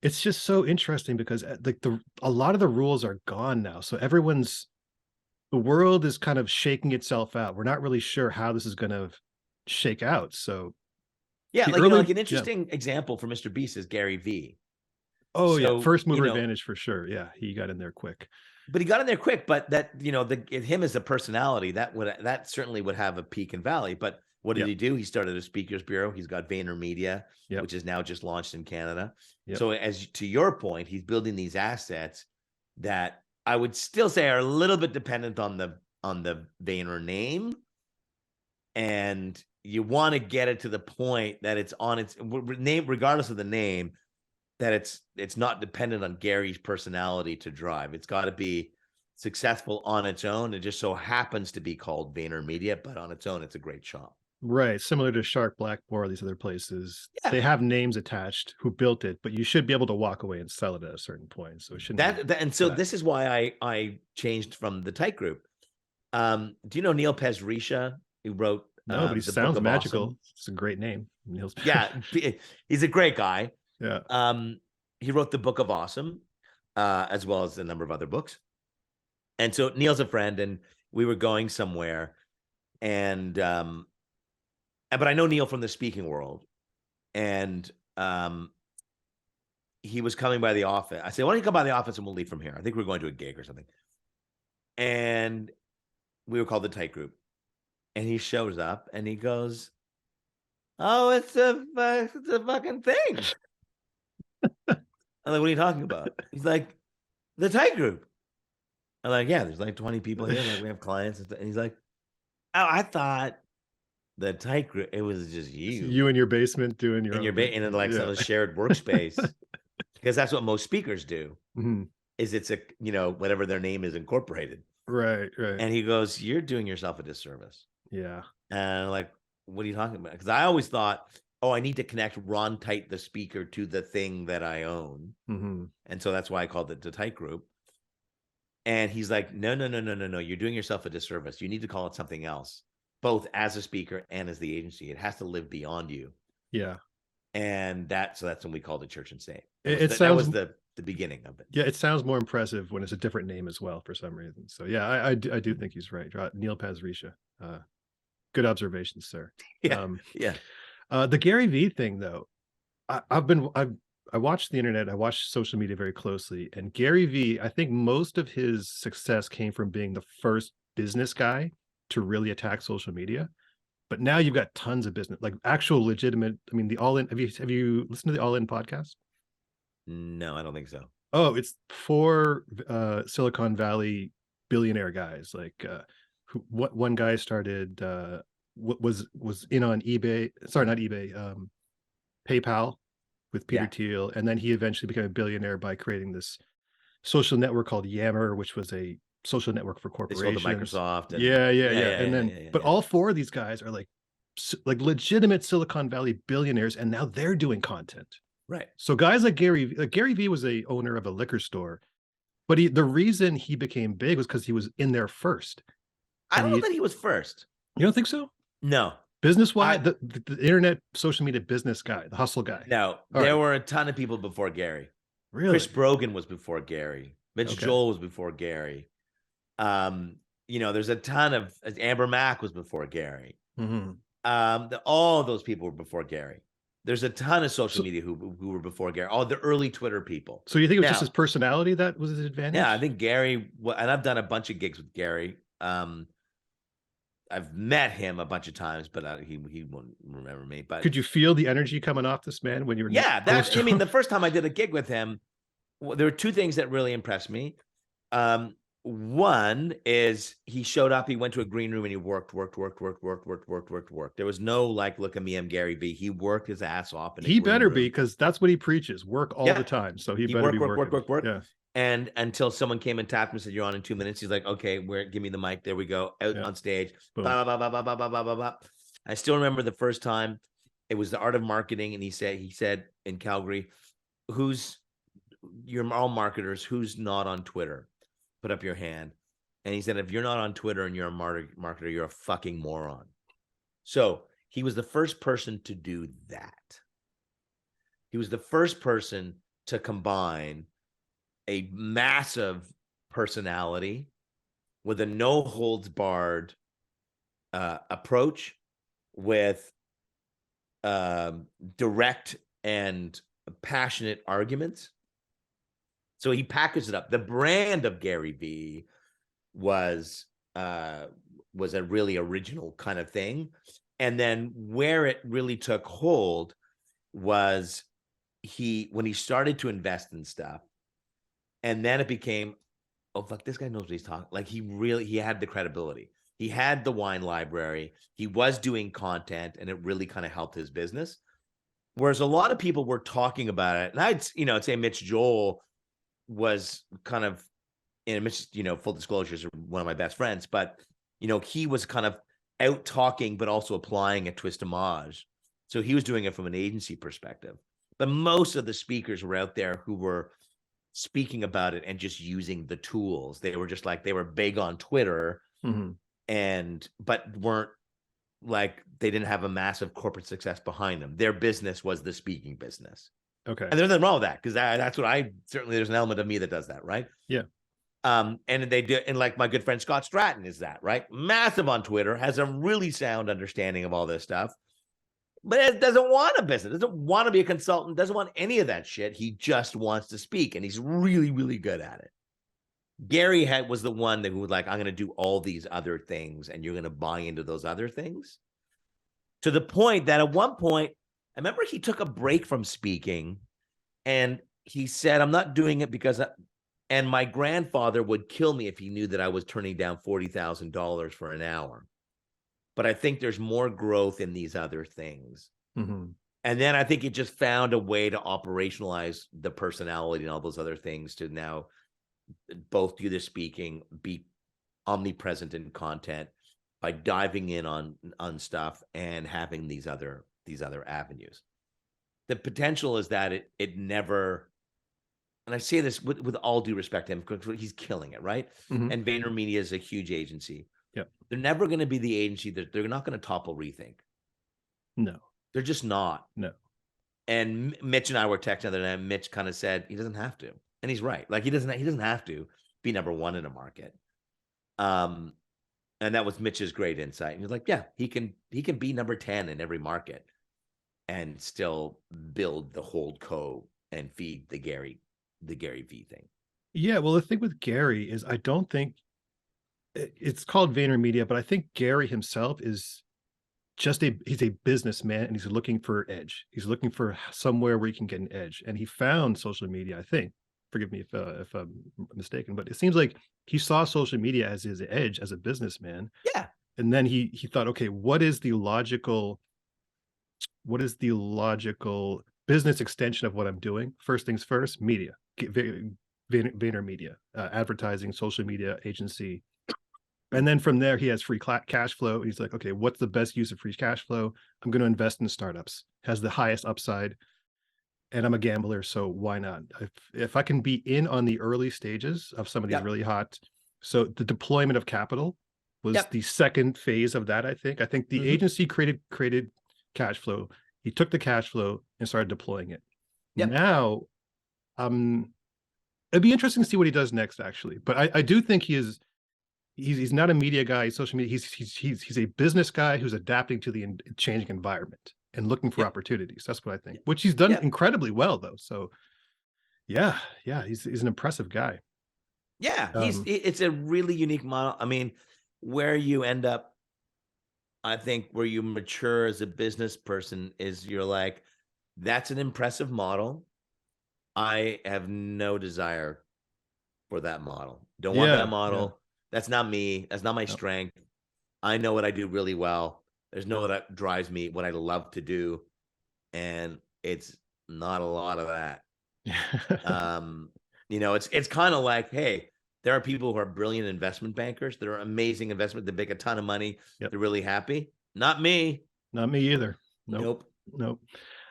It's just so interesting because like a lot of the rules are gone now. So the world is kind of shaking itself out. We're not really sure how this is going to shake out. So Yeah, the like, early, like an yeah. interesting example for Mr. Beast is Gary V. Oh yeah, So, first mover advantage for sure. Yeah, he got in there quick. but he got in there quick. But that, him as a personality, that certainly would have a peak and valley. But what did Yep, he do? He started a speakers bureau. He's got VaynerMedia, yep, which is now just launched in Canada. yep. So, as to your point, he's building these assets that I would still say are a little bit dependent on the Vayner name, and you want to get it to the point that it's on its name, regardless of the name, that it's not dependent on Gary's personality to drive. It's got to be successful on its own. It just so happens to be called VaynerMedia, but on its own, it's a great shop. Right, similar to Shark, Blackboard, these other places. Yeah, They have names attached who built it, but you should be able to walk away and sell it at a certain point. So it shouldn't be and so that. this is why I changed from the Tite Group. Do you know Neil Pesrisha, who wrote No, but he the Book sounds of magical. Awesome? It's a great name, Niels. Yeah, he's a great guy. Yeah. He wrote the Book of Awesome, as well as a number of other books. And so Neil's a friend, and we were going somewhere, and but I know Neil from the speaking world, and he was coming by the office. I said, "Why don't you come by the office and we'll leave from here?" I think we we're going to a gig or something, and we were called the Tite Group. And he shows up and he goes, "Oh, it's a fucking thing." I'm like, "What are you talking about?" He's like, "The Tite Group." I'm like, "Yeah, there's like 20 people here. Like, we have clients." And he's like, "Oh, I thought the Tite Group, it was just So you you in your basement doing your in your own thing. in like Yeah. some shared workspace," because that's what most speakers do. Mhm. Is it's a whatever their name is incorporated. Right, right. And he goes, "You're doing yourself a disservice." Yeah. And I'm like, "What are you talking about?" Because I always thought, "Oh, I need to connect Ron Tite, the speaker, to the thing that I own," Mhm. and so that's why I called it the Tite Group. And he's like, "No, no, no, no, no, no. You're doing yourself a disservice. You need to call it something else, both as a speaker and as the agency. It has to live beyond you." Yeah. And that's when we called it Church and State. It That sounds was the beginning of it. yeah, it sounds more impressive when it's a different name as well for some reason. So yeah, I do think he's right. Neil Pasricha. Good observations, sir. Yeah, Um, yeah. the Gary V thing though, I watched the internet, I watched social media very closely, and Gary V, I think most of his success came from being the first business guy to really attack social media. But now you've got tons of business, like actual legitimate. I mean, the All In. Have you listened to the All In podcast? No, I don't think so. Oh, it's for Silicon Valley billionaire guys. Like what one guy started was in on eBay. Sorry, not eBay. PayPal with Peter Yeah, Thiel, and then he eventually became a billionaire by creating this social network called Yammer, which was a social network for they sold to corporations. Microsoft, and Yeah, yeah, yeah, yeah. yeah, And yeah, then, yeah, yeah, but yeah. all four of these guys are like legitimate Silicon Valley billionaires, and now they're doing content. Right. So guys like Gary Vee was a owner of a liquor store, but the reason he became big was because he was in there first. I And don't know that he was first. you don't think so? No, Business wise, I the internet, social media business guy, the hustle guy. no. All There right, were a ton of people before Gary. Chris really? Brogan was before Gary. Mitch Okay. Joel was before Gary. Um, there's a ton of Amber Mack was before Gary. Hmm. All of those people were before Gary. There's a ton of social So, media who were before Gary. All the early Twitter people. so you think it was just Now, his personality that was his yeah, I advantage? think Gary, and I've done a bunch of gigs with Gary. I've met him a bunch of times, but he won't remember me. But Could you feel the energy coming off this man when you were yeah, close to him? the first time I did a gig with him, there were two things that really impressed me. One is he showed up, he went to a green room and he worked. There was no like, look at me, I'm Gary V. He worked his ass off in a He green better be, room. because that's what he preaches: work all the Yeah. time. So he He better be worked. working. Yeah, And until someone came and tapped him and said, "You're on in 2 minutes." He's like, "Okay, give me the mic. There we go. Out yeah. on stage." Boom. Blah, blah, blah, blah, blah, blah, blah, blah, blah. I still remember the first time. It was the art of marketing. And he said in Calgary, you're all marketers, who's not on Twitter? Put up your hand. And he said, if you're not on Twitter and you're a marketer, you're a fucking moron. So he was the first person to do that. He was the first person to combine a massive personality with a no holds barred approach with direct and passionate arguments. So he packaged it up. The brand of Gary Vee was a really original kind of thing. And then where it really took hold was when he started to invest in stuff, and then it became, oh fuck, this guy knows what he's talking. Like he had the credibility. He had the wine library. He was doing content, and it really kind of helped his business. Whereas a lot of people were talking about it, and I'd say Mitch Joel was kind of, and Mitch, full disclosures, are one of my best friends, but he was kind of out talking, but also applying a twist homage. So he was doing it from an agency perspective. But most of the speakers were out there who were speaking about it and just using the tools. They were just like, they were big on Twitter, but weren't like, they didn't have a massive corporate success behind them. Their business was the speaking business. Okay. And there's nothing wrong with that, because that's what certainly there's an element of me that does that, right? Yeah. And they do, and like my good friend Scott Stratton is that, right? Massive on Twitter, has a really sound understanding of all this stuff, but it doesn't want a business, doesn't want to be a consultant, doesn't want any of that shit. He just wants to speak, and he's really, really good at it. Gary was the one that was like, I'm going to do all these other things, and you're going to buy into those other things. To the point that at one point, I remember he took a break from speaking, and he said, I'm not doing it because and my grandfather would kill me if he knew that I was turning down $40,000 for an hour. But I think there's more growth in these other things. And then I think he just found a way to operationalize the personality and all those other things to now both do the speaking, be omnipresent in content by diving in on stuff and having these other avenues. The potential is that it never, and I say this with all due respect to him, because he's killing it, right? And VaynerMedia is a huge agency. Yep. They're never going to be the agency that they're not going to topple Rethink. No. They're just not. No. And Mitch and I were texting the other night. Mitch kind of said he doesn't have to, and he's right. Like he doesn't have to be number one in a market. And that was Mitch's great insight. And he was like, yeah, he can be number 10 in every market and still build the hold co and feed the Gary Vee thing. Yeah, well, the thing with Gary is I don't think it's called VaynerMedia, but I think Gary himself is just he's a businessman, and he's looking for edge. He's looking for somewhere where he can get an edge, and he found social media, I think. Forgive me if I'm mistaken, but it seems like he saw social media as his edge as a businessman. Yeah. And then he thought, okay, what is the logical business extension of what I'm doing? First things first, media, VaynerMedia, advertising, social media agency. And then from there, he has free cash flow. He's like, okay, what's the best use of free cash flow? I'm going to invest in startups, has the highest upside. And I'm a gambler, so why not? If I can be in on the early stages of some of these really hot, so the deployment of capital was the second phase of that. I think the agency created cash flow. He took the cash flow and started deploying it. Now, it'd be interesting to see what he does next, actually. But I do think he's not a media guy, he's social media. He's a business guy who's adapting to the changing environment and looking for opportunities. That's what I think, which he's done incredibly well, though. So yeah, he's an impressive guy. Yeah, it's a really unique model. I mean, where you end up, I think, where you mature as a business person is you're like, that's an impressive model. I have no desire for that model. Don't want that model. Yeah. That's not me. That's not my strength. I know what I do really well. There's no that drives me, what I love to do. And it's not a lot of that. It's kind of like, hey, there are people who are brilliant investment bankers. They're amazing investment. They make a ton of money. They're really happy. Not me. Not me either. Nope.